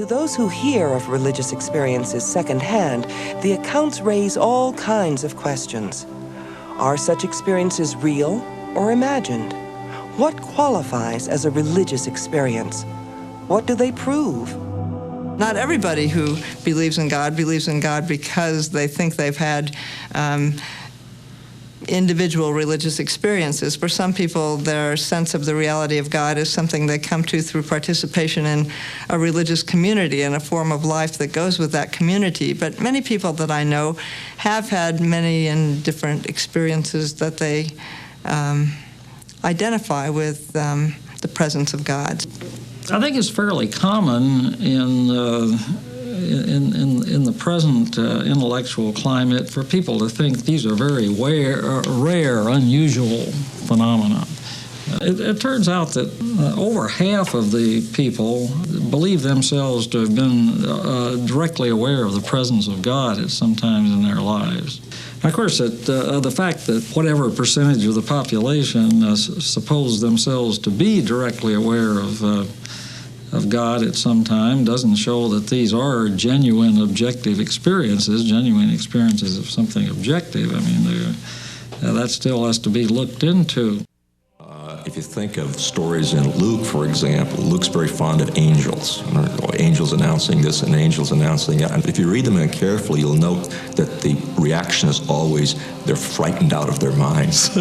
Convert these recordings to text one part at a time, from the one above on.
To those who hear of religious experiences secondhand, the accounts raise all kinds of questions. Are such experiences real or imagined? What qualifies as a religious experience? What do they prove? Not everybody who believes in God because they think they've had individual religious experiences. For some people, their sense of the reality of God is something they come to through participation in a religious community and a form of life that goes with that community. But many people that I know have had many and different experiences that they identify with the presence of God. I think it's fairly common in the present intellectual climate for people to think these are very rare, unusual phenomena. It turns out that over half of the people believe themselves to have been directly aware of the presence of God at some times in their lives. Now, of course, the fact that whatever percentage of the population suppose themselves to be directly aware of God at some time doesn't show that these are genuine objective experiences, genuine experiences of something objective. I mean, that still has to be looked into. If you think of stories in Luke, for example, Luke's very fond of angels. Angels announcing this and angels announcing that. And if you read them carefully, you'll note that the reaction is always they're frightened out of their minds.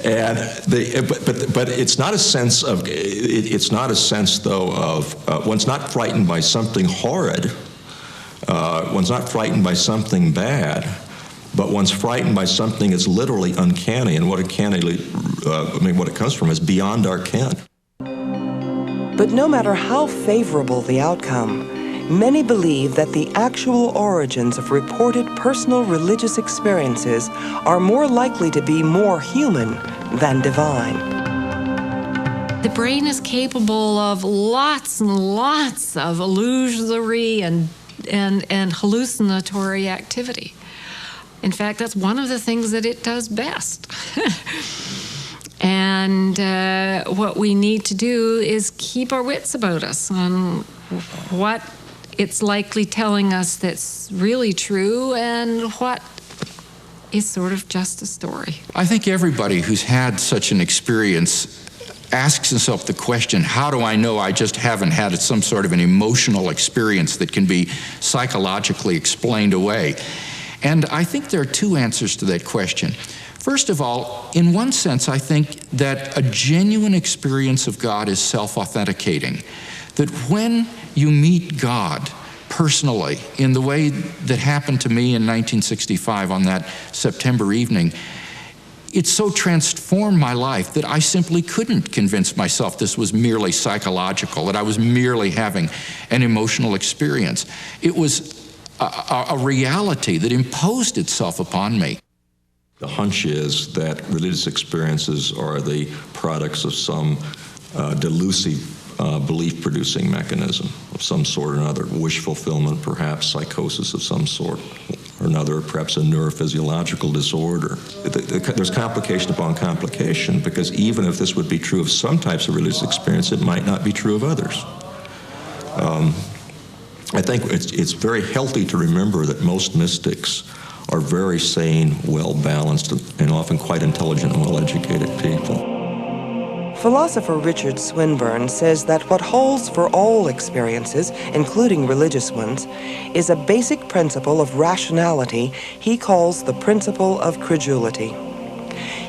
And but it's not a sense of though of one's not frightened by something horrid. One's not frightened by something bad. But one's frightened by something that's literally uncanny, and what it comes from is beyond our ken. But no matter how favorable the outcome, many believe that the actual origins of reported personal religious experiences are more likely to be more human than divine. The brain is capable of lots and lots of illusory and hallucinatory activity. In fact, that's one of the things that it does best. And what we need to do is keep our wits about us on what it's likely telling us that's really true and what is sort of just a story. I think everybody who's had such an experience asks himself the question, how do I know I just haven't had some sort of an emotional experience that can be psychologically explained away? And I think there are two answers to that question. First of all, in one sense, I think that a genuine experience of God is self-authenticating. That when you meet God personally, in the way that happened to me in 1965 on that September evening, it so transformed my life that I simply couldn't convince myself this was merely psychological, that I was merely having an emotional experience. It was a reality that imposed itself upon me. The hunch is that religious experiences are the products of some delusive belief-producing mechanism of some sort or another, wish fulfillment, perhaps psychosis of some sort or another, perhaps a neurophysiological disorder. There's complication upon complication, because even if this would be true of some types of religious experience, it might not be true of others. I think it's very healthy to remember that most mystics are very sane, well-balanced, and often quite intelligent and well-educated people. Philosopher Richard Swinburne says that what holds for all experiences, including religious ones, is a basic principle of rationality he calls the principle of credulity.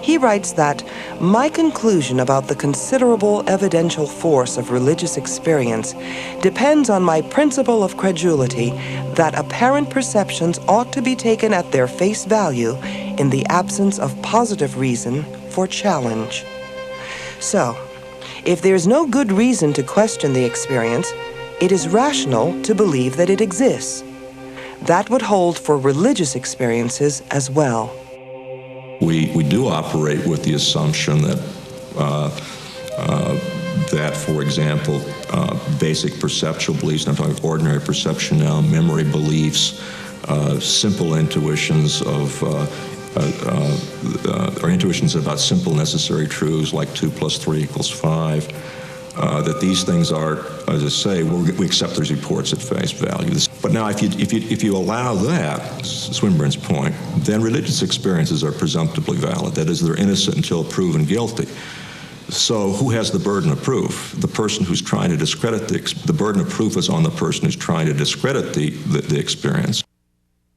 He writes that, "My conclusion about the considerable evidential force of religious experience depends on my principle of credulity that apparent perceptions ought to be taken at their face value in the absence of positive reason for challenge." So, if there's no good reason to question the experience, it is rational to believe that it exists. That would hold for religious experiences as well. We do operate with the assumption that, for example, basic perceptual beliefs, I'm talking ordinary perception now, memory beliefs, simple intuitions or intuitions about simple necessary truths like 2 + 3 = 5, that these things are, as I say, we accept those reports at face value. But now, if you allow that, Swinburne's point, then religious experiences are presumptively valid. That is, they're innocent until proven guilty. So who has the burden of proof? The person who's trying to discredit the burden of proof is on the person who's trying to discredit the experience.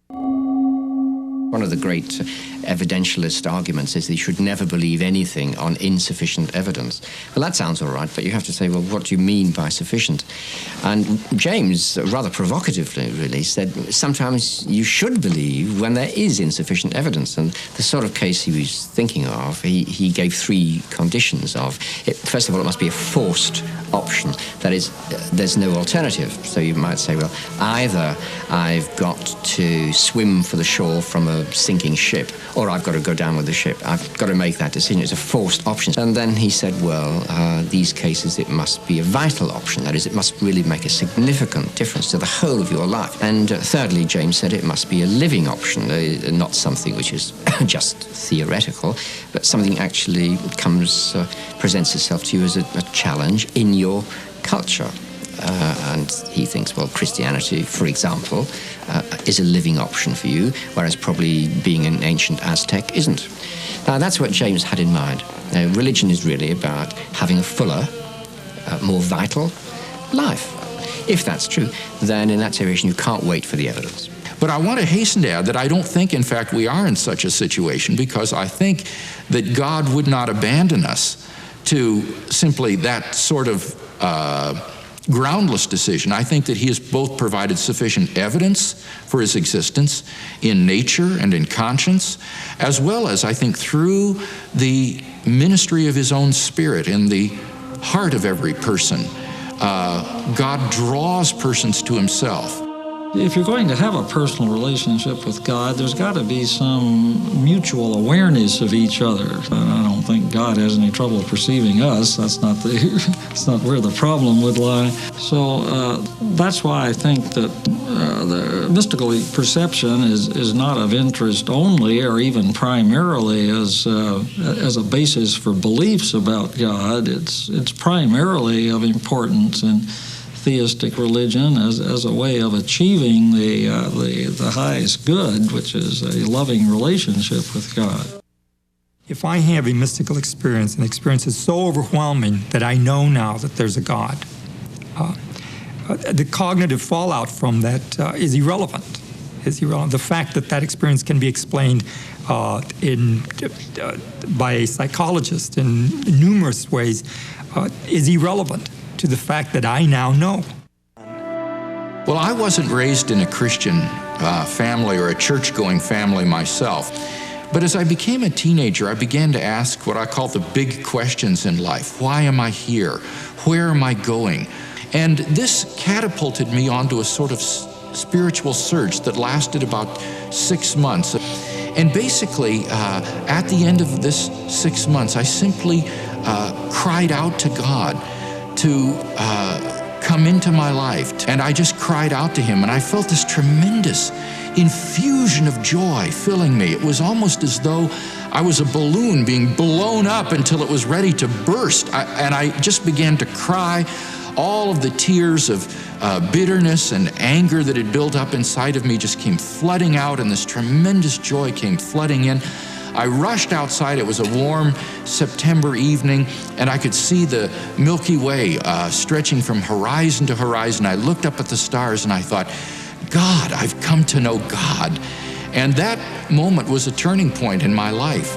One of the great evidentialist arguments is that you should never believe anything on insufficient evidence. Well, that sounds all right, but you have to say, well, what do you mean by sufficient? And James, rather provocatively, really, said sometimes you should believe when there is insufficient evidence. And the sort of case he was thinking of, he gave three conditions of it. First of all, it must be a forced option. That is, there's no alternative. So you might say, well, either I've got to swim for the shore from a sinking ship, or I've got to go down with the ship. I've got to make that decision. It's a forced option. And then he said, well, these cases, it must be a vital option. That is, it must really make a significant difference to the whole of your life. And thirdly, James said it must be a living option, not something which is just theoretical, but something actually presents itself to you as a challenge in your culture. And he thinks, well, Christianity, for example, is a living option for you, whereas probably being an ancient Aztec isn't. Now, that's what James had in mind. Religion is really about having a fuller, more vital life. If that's true, then in that situation, you can't wait for the evidence. But I want to hasten to add that I don't think, in fact, we are in such a situation, because I think that God would not abandon us to simply that sort of groundless decision. I think that he has both provided sufficient evidence for his existence in nature and in conscience, as well as, I think, through the ministry of his own Spirit in the heart of every person. God draws persons to himself. If you're going to have a personal relationship with God, there's got to be some mutual awareness of each other. And I don't think God has any trouble perceiving us. That's not that's not where the problem would lie. So that's why I think that the mystical perception is not of interest only, or even primarily as a basis for beliefs about God. It's primarily of importance in theistic religion as a way of achieving the highest good, which is a loving relationship with God. If I have a mystical experience, an experience is so overwhelming that I know now that there's a God, the cognitive fallout from that is irrelevant. The fact that that experience can be explained by a psychologist in numerous ways is irrelevant to the fact that I now know. Well, I wasn't raised in a Christian family or a church-going family myself. But as I became a teenager, I began to ask what I call the big questions in life. Why am I here? Where am I going? And this catapulted me onto a sort of spiritual surge that lasted about 6 months. And basically, at the end of this 6 months, I simply cried out to God to come into my life. And I just cried out to him, and I felt this tremendous infusion of joy filling me. It was almost as though I was a balloon being blown up until it was ready to burst. And I just began to cry. All of the tears of bitterness and anger that had built up inside of me just came flooding out, and this tremendous joy came flooding in. I rushed outside. It was a warm September evening, and I could see the Milky Way stretching from horizon to horizon. I looked up at the stars, and I thought, God, I've come to know God. And that moment was a turning point in my life.